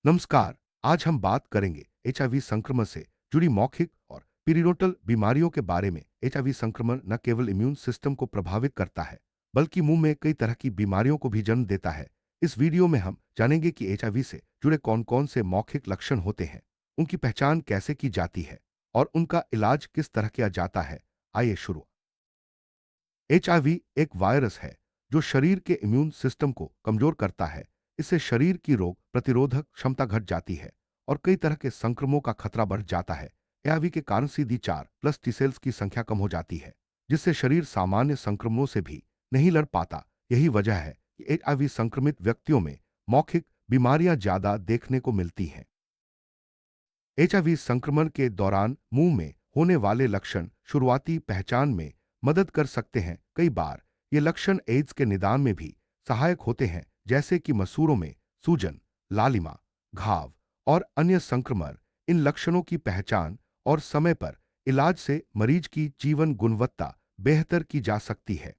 नमस्कार। आज हम बात करेंगे एचआईवी संक्रमण से जुड़ी मौखिक और पीरियोडल बीमारियों के बारे में। एचआईवी संक्रमण न केवल इम्यून सिस्टम को प्रभावित करता है, बल्कि मुंह में कई तरह की बीमारियों को भी जन्म देता है। इस वीडियो में हम जानेंगे कि एचआईवी से जुड़े कौन कौन से मौखिक लक्षण होते हैं, उनकी पहचान कैसे की जाती है और उनका इलाज किस तरह किया जाता है। आइए शुरू। एचआईवी एक वायरस है जो शरीर के इम्यून सिस्टम को कमजोर करता है। इससे शरीर की रोग प्रतिरोधक क्षमता घट जाती है और कई तरह के संक्रमणों का खतरा बढ़ जाता है। एचआईवी के कारण CD4+ टी सेल्स की संख्या कम हो जाती है, जिससे शरीर सामान्य संक्रमणों से भी नहीं लड़ पाता। यही वजह है कि एचआईवी संक्रमित व्यक्तियों में मौखिक बीमारियां ज्यादा देखने को मिलती हैं। एचआईवी संक्रमण के दौरान मुंह में होने वाले लक्षण शुरुआती पहचान में मदद कर सकते हैं। कई बार ये लक्षण एड्स के निदान में भी सहायक होते हैं, जैसे कि मसूड़ों में सूजन, लालिमा, घाव और अन्य संक्रमण। इन लक्षणों की पहचान और समय पर इलाज से मरीज की जीवन गुणवत्ता बेहतर की जा सकती है।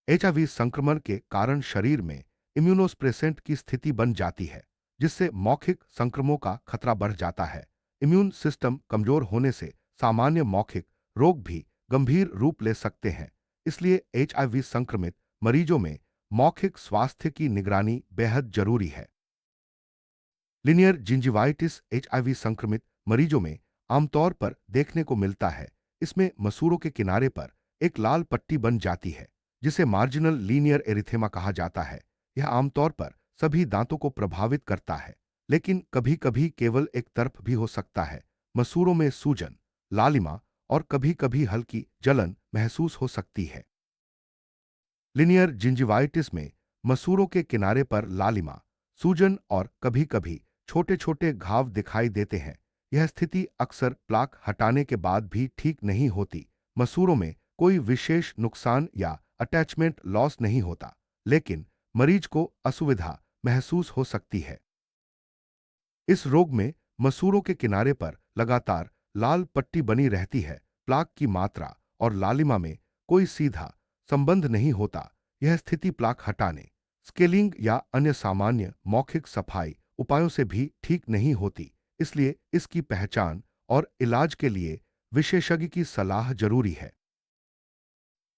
एचआईवी संक्रमण के कारण शरीर में इम्यूनोस्प्रेसेंट की स्थिति बन जाती है, जिससे मौखिक संक्रमणों का खतरा बढ़ जाता है। इम्यून सिस्टम कमजोर होने से सामान्य मौखिक रोग भी गंभीर रूप ले सकते हैं। इसलिए एचआईवी संक्रमित मरीजों में मौखिक स्वास्थ्य की निगरानी बेहद जरूरी है। लिनियर जिंजिवाइटिस एचआईवी संक्रमित मरीजों में आमतौर पर देखने को मिलता है। इसमें मसूड़ों के किनारे पर एक लाल पट्टी बन जाती है, जिसे मार्जिनल लीनियर एरिथेमा कहा जाता है। यह आमतौर पर सभी दांतों को प्रभावित करता है, लेकिन कभी कभी केवल एक तरफ भी हो सकता है। मसूड़ों में सूजन, लालिमा और कभी कभी हल्की जलन महसूस हो सकती है। लिनियर जिंजिवाइटिस में मसूड़ों के किनारे पर लालिमा, सूजन और कभी कभी छोटे छोटे घाव दिखाई देते हैं। यह स्थिति अक्सर प्लाक हटाने के बाद भी ठीक नहीं होती। मसूड़ों में कोई विशेष नुकसान या अटैचमेंट लॉस नहीं होता, लेकिन मरीज को असुविधा महसूस हो सकती है। इस रोग में मसूड़ों के किनारे पर लगातार लाल पट्टी बनी रहती है। प्लाक की मात्रा और लालिमा में कोई सीधा संबंध नहीं होता। यह स्थिति प्लाक हटाने, स्केलिंग या अन्य सामान्य मौखिक सफाई उपायों से भी ठीक नहीं होती। इसलिए इसकी पहचान और इलाज के लिए विशेषज्ञ की सलाह जरूरी है।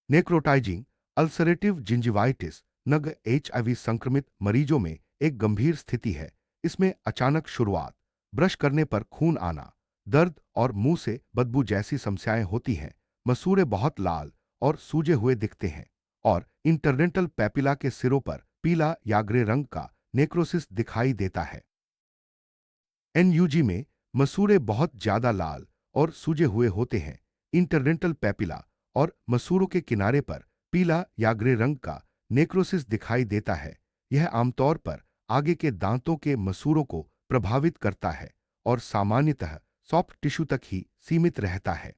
नेक्रोटाइजिंग अल्सरेटिव जिंजिवाइटिस नग एचआईवी संक्रमित मरीजों में एक गंभीर स्थिति है। इसमें अचानक शुरुआत, ब्रश करने पर खून आना, दर्द और मुंह से बदबू जैसी समस्याएं होती हैं। मसूड़े बहुत लाल और सूजे हुए दिखते हैं और इंटरडेंटल पैपिला के सिरों पर पीला या ग्रे रंग का नेक्रोसिस दिखाई देता है। एनयूजी में मसूड़े बहुत ज्यादा लाल और सूजे हुए होते हैं। इंटरडेंटल पैपिला और मसूड़ों के किनारे पर पीला या ग्रे रंग का नेक्रोसिस दिखाई देता है। यह आमतौर पर आगे के दांतों के मसूड़ों को प्रभावित करता है और सामान्यतः सॉफ्ट टिश्यू तक ही सीमित रहता है।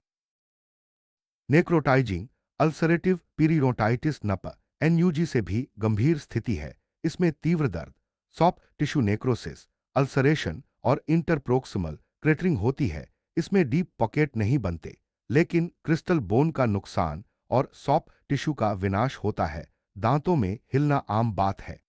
नेक्रोटाइजिंग अल्सरेटिव पीरियोडाइटिस नप एनयूजी से भी गंभीर स्थिति है। इसमें तीव्र दर्द, सॉफ्ट टिश्यू नेक्रोसिस, अल्सरेशन और इंटरप्रोक्सिमल क्रेटरिंग होती है। इसमें डीप पॉकेट नहीं बनते, लेकिन क्रिस्टल बोन का नुकसान और सॉफ्ट टिश्यू का विनाश होता है। दांतों में हिलना आम बात है।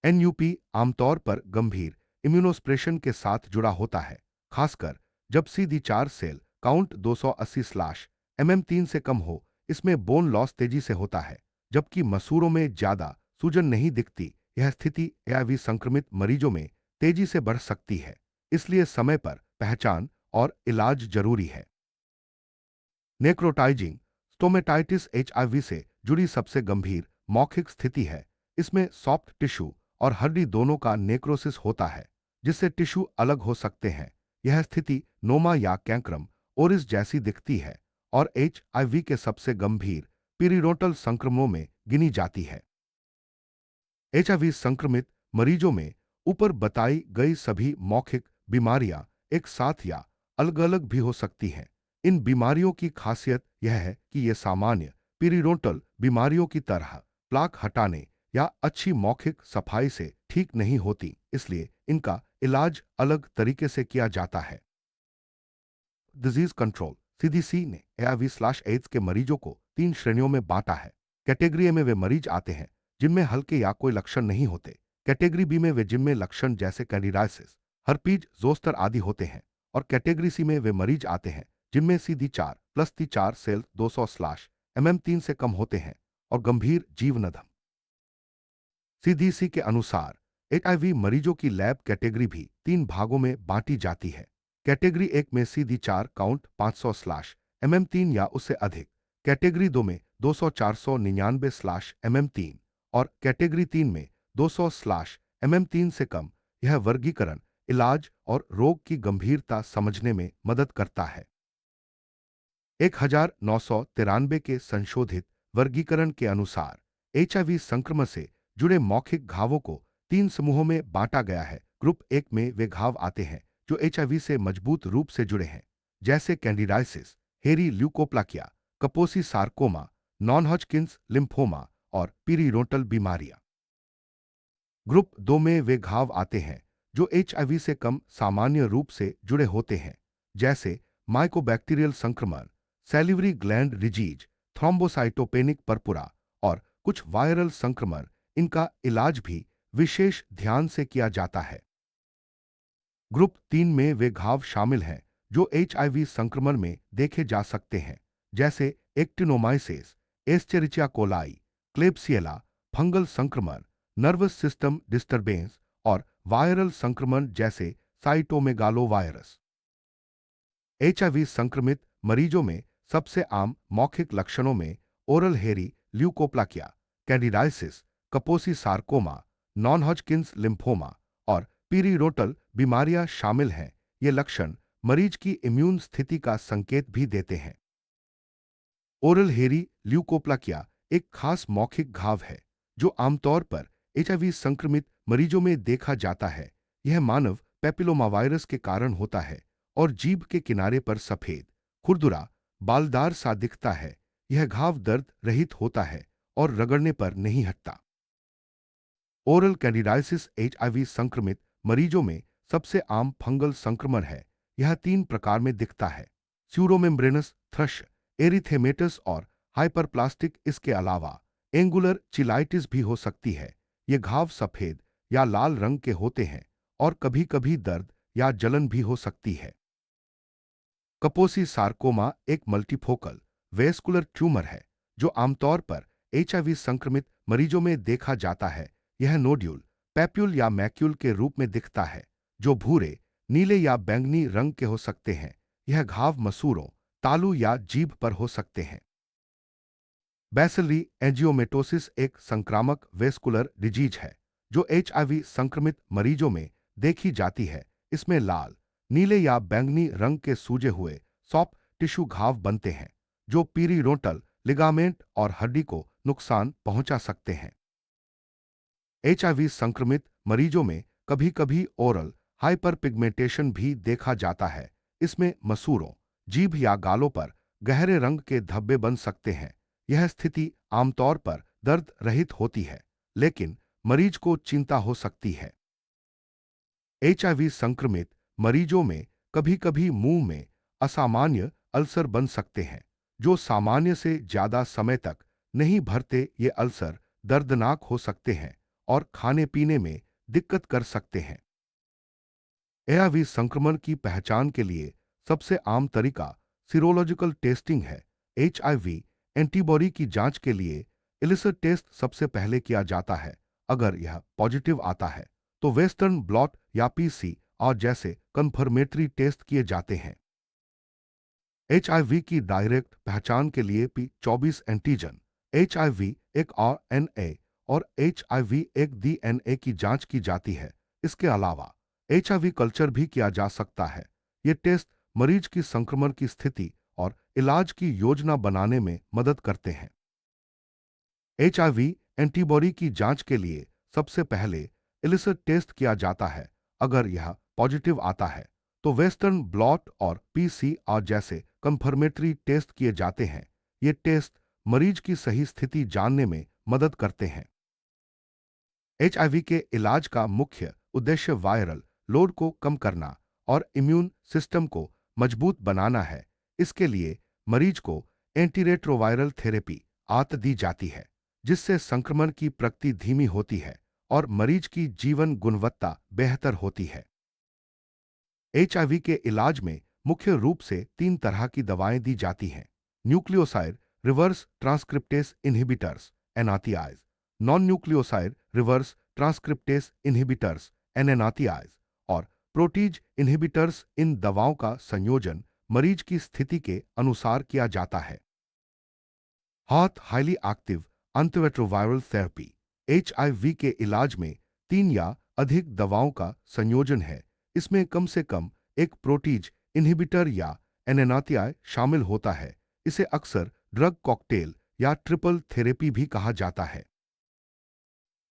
एनयूपी आमतौर पर गंभीर इम्यूनोस्प्रेशन के साथ जुड़ा होता है, खासकर जब CD4 सेल काउंट 280/mm3 से कम हो। इसमें बोन लॉस तेजी से होता है, जबकि मसूड़ों में ज्यादा सूजन नहीं दिखती। यह स्थिति एआईवी संक्रमित मरीजों में तेजी से बढ़ सकती है, इसलिए समय पर पहचान और इलाज जरूरी है। नेक्रोटाइजिंग स्टोमेटाइटिस एचआईवी से जुड़ी सबसे गंभीर मौखिक स्थिति है। इसमें सॉफ्ट टिश्यू और हड्डी दोनों का नेक्रोसिस होता है, जिससे टिश्यू अलग हो सकते हैं। यह स्थिति नोमा या कैंक्रम ओरिस जैसी दिखती है और एचआईवी के सबसे गंभीर पीरियोडल संक्रमणों में गिनी जाती है। एचआईवी संक्रमित मरीजों में ऊपर बताई गई सभी मौखिक बीमारियां एक साथ या अलग अलग भी हो सकती हैं। इन बीमारियों की खासियत यह है कि ये सामान्य पीरियोडल बीमारियों की तरह प्लाक हटाने या अच्छी मौखिक सफाई से ठीक नहीं होती, इसलिए इनका इलाज अलग तरीके से किया जाता है। डिजीज कंट्रोल CDC ने एआईवी/एड्स के मरीजों को 3 श्रेणियों में बांटा है। कैटेगरी ए में वे मरीज आते हैं जिनमें हल्के या कोई लक्षण नहीं होते, कैटेगरी बी में वे जिनमें लक्षण जैसे कैंडिडाइसिस, हर्पीज जोस्टर आदि होते हैं, और कैटेगरी सी में वे मरीज आते हैं जिनमें CD4+T4 सेल 200/mm3 से कम होते हैं और गंभीर जीवनधम। CDC के अनुसार HIV मरीजों की लैब कैटेगरी भी 3 भागों में बांटी जाती है। कैटेगरी 1 में CD4 काउंट 500/mm3 या उससे अधिक, कैटेगरी 2 में 200-499/mm3 और कैटेगरी 3 में 200/mm3 से कम। यह वर्गीकरण इलाज और रोग की गंभीरता समझने में मदद करता है। 1993 के संशोधित वर्गीकरण के अनुसार HIV संक्रमण से जुड़े मौखिक घावों को 3 समूहों में बांटा गया है। ग्रुप 1 में वे घाव आते हैं जो HIV से मजबूत रूप से जुड़े हैं, जैसे कैंडिडाइसिस, हेरी ल्यूकोप्लाकिया, कपोसी सार्कोमा, नॉन-हॉजकिंस लिम्फोमा और पीरिरोटल बीमारियां। ग्रुप 2 में वे घाव आते हैं जो HIV से कम सामान्य रूप से जुड़े होते हैं, जैसे माइकोबैक्टीरियल संक्रमण, salivary gland disease, thrombocytopenic purpura और कुछ वायरल संक्रमण। इनका इलाज भी विशेष ध्यान से किया जाता है। ग्रुप 3 में वे घाव शामिल हैं जो HIV संक्रमण में देखे जा सकते हैं, जैसे actinomyces, Escherichia coli, Klebsiella, fungal संक्रमण, नर्वस सिस्टम डिस्टरबेंस और वायरल संक्रमण जैसे साइटोमेगालोवायरस। HIV संक्रमित मरीजों में सबसे आम मौखिक लक्षणों में ओरल हेरी ल्यूकोप्लाकिया, कैंडिडाइसिस, कपोसी सार्कोमा, नॉन-हॉजकिंस लिम्फोमा और पीरिरोटल बीमारियां शामिल हैं। ये लक्षण मरीज की इम्यून स्थिति का संकेत भी देते हैं। ओरल हेरी ल्यूकोप्लाकिया एक खास मौखिक घाव है जो आमतौर पर HIV संक्रमित मरीजों में देखा जाता है। यह मानव पेपिलोमावायरस के कारण होता है और जीभ के किनारे पर सफेद, खुरदुरा, बालदार सा दिखता है। यह घाव दर्द रहित होता है और रगड़ने पर नहीं हटता। ओरल कैंडिडाइसिस HIV संक्रमित मरीजों में सबसे आम फंगल संक्रमण है। यह 3 प्रकार में दिखता है: स्यूरोमेम्ब्रेनस थ्रश, एरिथेमेटस और हाइपरप्लास्टिक। इसके अलावा एंगुलर चिलाइटिस भी हो सकती है। ये घाव सफेद या लाल रंग के होते हैं और कभी-कभी दर्द या जलन भी हो सकती है। कपोसी सार्कोमा एक मल्टीफोकल वेस्कुलर ट्यूमर है जो आमतौर पर HIV संक्रमित मरीजों में देखा जाता है। यह नोड्यूल, पैप्यूल या मैक्यूल के रूप में दिखता है जो भूरे, नीले या बैंगनी रंग के हो सकते हैं। यह घाव मसूड़ों, तालू या जीभ पर हो सकते हैं। बैसिलरी एंजियोमेटोसिस एक संक्रामक वेस्कुलर डिजीज है जो HIV संक्रमित मरीजों में देखी जाती है। इसमें लाल, नीले या बैंगनी रंग के सूजे हुए सॉफ्ट टिश्यू घाव बनते हैं जो पीरिरोटल लिगामेंट और हड्डी को नुकसान पहुंचा सकते हैं। HIV संक्रमित मरीजों में कभी-कभी ओरल हाइपरपिगमेंटेशन भी देखा जाता है। इसमें मसूड़ों, जीभ या गालों पर गहरे रंग के धब्बे बन सकते हैं। यह स्थिति आमतौर पर दर्द रहित होती है, लेकिन मरीज को चिंता हो सकती है। HIV संक्रमित मरीजों में कभी-कभी मुंह में असामान्य अल्सर बन सकते हैं जो सामान्य से ज्यादा समय तक नहीं भरते। ये अल्सर दर्दनाक हो सकते हैं और खाने पीने में दिक्कत कर सकते हैं। HIV संक्रमण की पहचान के लिए सबसे आम तरीका सीरोलॉजिकल टेस्टिंग है। HIV एंटीबॉडी की जांच के लिए इलिसर टेस्ट सबसे पहले किया जाता है। अगर यह पॉजिटिव आता है तो वेस्टर्न ब्लॉट या PCR जैसे कंफर्मेटरी टेस्ट किए जाते हैं। HIV की डायरेक्ट पहचान के लिए P24 एंटीजन, HIV एक RNA और HIV एक DNA की जांच की जाती है। इसके अलावा HIV कल्चर भी किया जा सकता है। ये टेस्ट मरीज की संक्रमण की स्थिति और इलाज की योजना बनाने में मदद करते हैं। HIV एंटीबॉडी की जांच के लिए सबसे पहले इलिसर टेस्ट किया जाता है। अगर यह पॉजिटिव आता है तो वेस्टर्न ब्लॉट और PCR जैसे कंफर्मेटरी टेस्ट किए जाते हैं। ये टेस्ट मरीज की सही स्थिति जानने में मदद करते हैं। HIV के इलाज का मुख्य उद्देश्य वायरल लोड को कम करना और इम्यून सिस्टम को मजबूत बनाना है। इसके लिए मरीज को एंटीरेट्रोवायरल थेरेपी दी जाती है, जिससे संक्रमण की प्रगति धीमी होती है और मरीज की जीवन गुणवत्ता बेहतर होती है। एचआईवी के इलाज में मुख्य रूप से 3 तरह की दवाएं दी जाती हैं: nucleoside reverse transcriptase inhibitors NRTIs, non nucleoside reverse transcriptase inhibitors NNRTIs और प्रोटीज इनहिबिटर्स। इन दवाओं का संयोजन मरीज की स्थिति के अनुसार किया जाता है। Hot highly active antiretroviral therapy HIV के इलाज में 3 या अधिक दवाओं का संयोजन है। इसमें कम से कम एक प्रोटीज इनहिबिटर या एनएनआरटीआई शामिल होता है। इसे अक्सर ड्रग कॉकटेल या ट्रिपल थेरेपी भी कहा जाता है।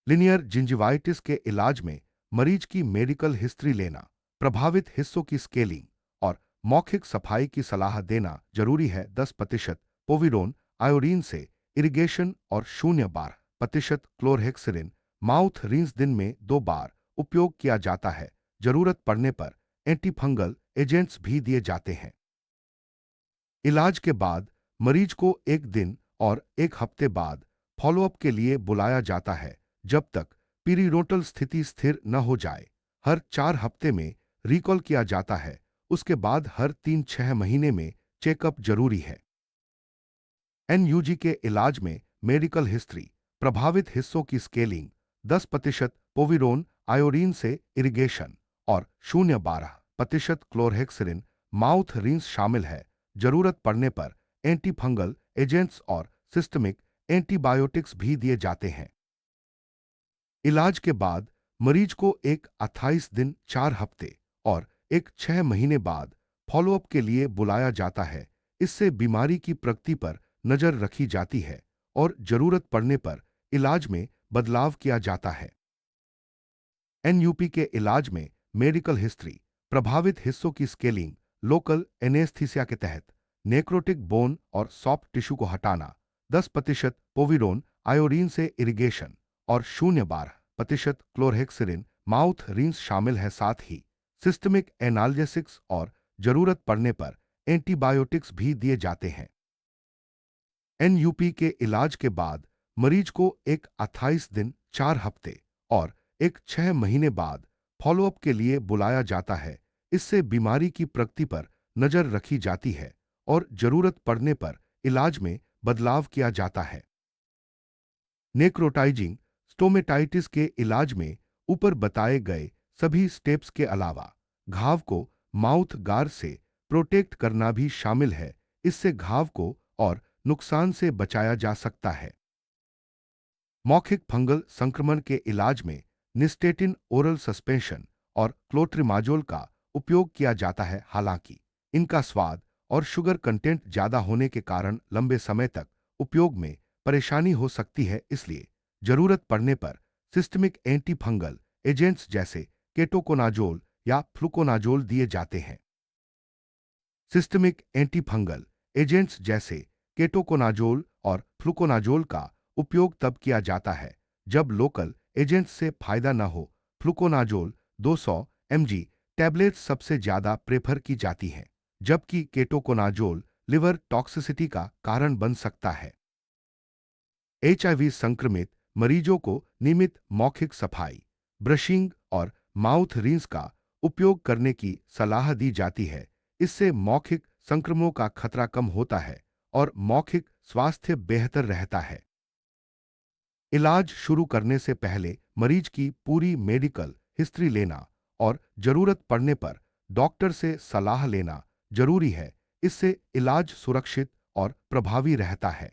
लिनियर जिंजिवाइटिस के इलाज में मरीज की मेडिकल हिस्ट्री लेना, प्रभावित हिस्सों की स्केलिंग और मौखिक सफाई की सलाह देना जरूरी है। 10% पोविडोन आयोडीन से इरिगेशन और 0.12% क्लोरहेक्सिलिन माउथ रिंस दिन में 2 बार उपयोग किया जाता है। जरूरत पड़ने पर एंटीफंगल एजेंट्स भी दिए जाते हैं। इलाज के बाद मरीज को 1 दिन और 1 हफ्ते बाद फॉलोअप के लिए बुलाया जाता है, जब तक पीरिरोटल स्थिति स्थिर न हो जाए। हर 4 हफ्ते में रिकॉल किया जाता है। उसके बाद हर 3-6 महीने में चेकअप जरूरी है। एनयूजी के इलाज में मेडिकल हिस्ट्री, प्रभावित हिस्सों की स्केलिंग, 10% पोविडोन आयोडीन से इरिगेशन और 0.12% क्लोरहेक्सिलिन माउथ रिंस शामिल है। जरूरत पड़ने पर एंटीफंगल एजेंट्स और सिस्टमिक एंटीबायोटिक्स भी दिए जाते हैं। इलाज के बाद मरीज को एक 28 दिन, 4 हफ्ते और एक 6 महीने बाद फॉलोअप के लिए बुलाया जाता है। इससे बीमारी की प्रगति पर नजर रखी जाती है और जरूरत पड़ने पर इलाज में बदलाव किया जाता है। एनयूपी के इलाज में मेडिकल हिस्ट्री, प्रभावित हिस्सों की स्केलिंग, लोकल एनेस्थीसिया के तहत नेक्रोटिक बोन और सॉफ्ट टिश्यू को हटाना, 10% पोविडोन आयोडीन से इरिगेशन और 0.12% क्लोरहेक्सिलिन माउथ रिंस शामिल है। साथ ही सिस्टमिक एनाल्जेसिक्स और जरूरत पड़ने पर एंटीबायोटिक्स भी दिए जाते हैं। एनयूपी के इलाज के बाद मरीज को एक 28 दिन, 4 हफ्ते और एक 6 महीने बाद फॉलोअप के लिए बुलाया जाता है। इससे बीमारी की प्रगति पर नजर रखी जाती है और जरूरत पड़ने पर इलाज में बदलाव किया जाता है। नेक्रोटाइजिंग स्टोमेटाइटिस के इलाज में ऊपर बताए गए सभी स्टेप्स के अलावा घाव को माउथ गार्ड से प्रोटेक्ट करना भी शामिल है। इससे घाव को और नुकसान से बचाया जा सकता है। मौखिक फंगल संक्रमण के इलाज में निस्टेटिन ओरल सस्पेंशन और क्लोट्रिमाजोल का उपयोग किया जाता है। हालांकि इनका स्वाद और शुगर कंटेंट ज्यादा होने के कारण लंबे समय तक उपयोग में परेशानी हो सकती है। इसलिए जरूरत पड़ने पर सिस्टमिक एंटीफंगल एजेंट्स जैसे केटोकोनाजोल या फ्लुकोनाजोल दिए जाते हैं। सिस्टमिक एंटीफंगल एजेंट्स जैसे केटोकोनाजोल और फ्लुकोनाजोल का उपयोग तब किया जाता है जब लोकल एजेंट्स से फायदा न हो। फ्लुकोनाजोल 200 mg टैबलेट सबसे ज्यादा प्रेफर की जाती है, जबकि केटोकोनाजोल लिवर टॉक्सिसिटी का कारण बन सकता है। एचआईवी संक्रमित मरीजों को नियमित मौखिक सफाई, ब्रशिंग और माउथ रिंस का उपयोग करने की सलाह दी जाती है। इससे मौखिक संक्रमणों का खतरा कम होता है और मौखिक स्वास्थ्य बेहतर रहता है। इलाज शुरू करने से पहले मरीज की पूरी मेडिकल हिस्ट्री लेना और जरूरत पड़ने पर डॉक्टर से सलाह लेना जरूरी है। इससे इलाज सुरक्षित और प्रभावी रहता है।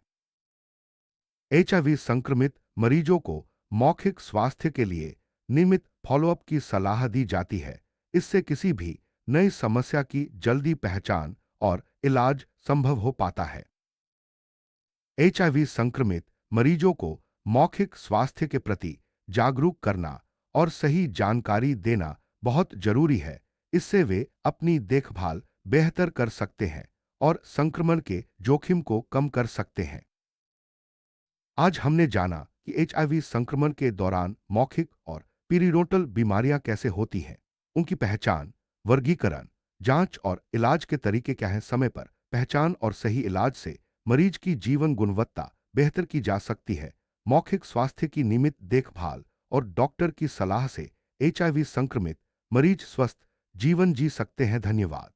एचआईवी संक्रमित मरीजों को मौखिक स्वास्थ्य के लिए नियमित फॉलोअप की सलाह दी जाती है। इससे किसी भी नई समस्या की जल्दी पहचान और इलाज संभव हो पाता है। एचआईवी संक्रमित मरीजों को मौखिक स्वास्थ्य के प्रति जागरूक करना और सही जानकारी देना बहुत जरूरी है। इससे वे अपनी देखभाल बेहतर कर सकते हैं और संक्रमण के जोखिम को कम कर सकते हैं। आज हमने जाना कि एचआईवी संक्रमण के दौरान मौखिक और पीरिरोटल बीमारियां कैसे होती हैं, उनकी पहचान, वर्गीकरण, जांच और इलाज के तरीके क्या हैं। समय पर पहचान और सही इलाज से मरीज की जीवन गुणवत्ता बेहतर की जा सकती है। मौखिक स्वास्थ्य की नियमित देखभाल और डॉक्टर की सलाह से एचआईवी संक्रमित मरीज स्वस्थ जीवन जी सकते हैं। धन्यवाद।